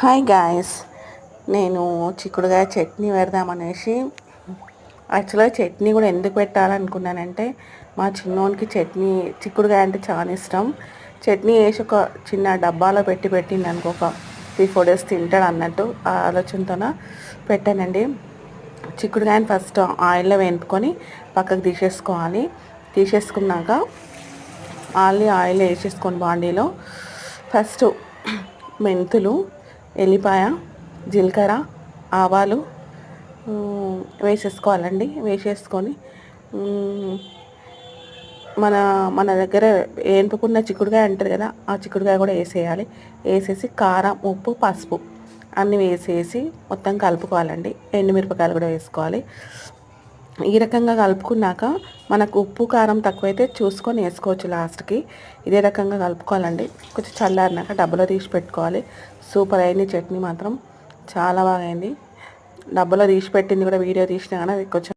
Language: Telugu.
హాయ్ గాయస్, నేను చిక్కుడుగాయ చట్నీ పెడదామనేసి యాక్చువల్గా చట్నీ కూడా ఎందుకు పెట్టాలనుకున్నానంటే మా చిన్నోనికి చిక్కుడుగాయ అంటే చాలా ఇష్టం. చట్నీ వేసి ఒక చిన్న డబ్బాలో పెట్టింది అనుకో, ఒక 3-4 డేస్ తింటాడు అన్నట్టు ఆ ఆలోచనతోన పెట్టానండి. చిక్కుడుగాయని ఫస్ట్ ఆయిల్లో వేపుకొని పక్కకు తీసేసుకున్నాక ఆయిల్ వేసేసుకొని బాండీలో ఫస్ట్ మెంతులు, ఎల్లిపాయ, జీలకర్ర, ఆవాలు వేసేసుకోవాలండి. వేసేసుకొని మన మన దగ్గర వేపుకున్న చిక్కుడుకాయ ఉంటుంది కదా, ఆ చిక్కుడుకాయ కూడా వేసేయాలి. వేసేసి కారం, ఉప్పు, పసుపు అన్నీ వేసేసి మొత్తం కలుపుకోవాలండి. ఎండుమిరపకాయలు కూడా వేసుకోవాలి. ఈ రకంగా కలుపుకున్నాక మనకు ఉప్పు కారం తక్కువైతే చూసుకొని వేసుకోవచ్చు లాస్ట్కి. ఇదే రకంగా కలుపుకోవాలండి. కొంచెం చల్లారినాక డబ్బాలో తీసి పెట్టుకోవాలి. సూపర్ అయింది చట్నీ, మాత్రం చాలా బాగా అయింది. డబ్బాలో తీసి పెట్టింది కూడా వీడియో తీసినా కానీ అది కొంచెం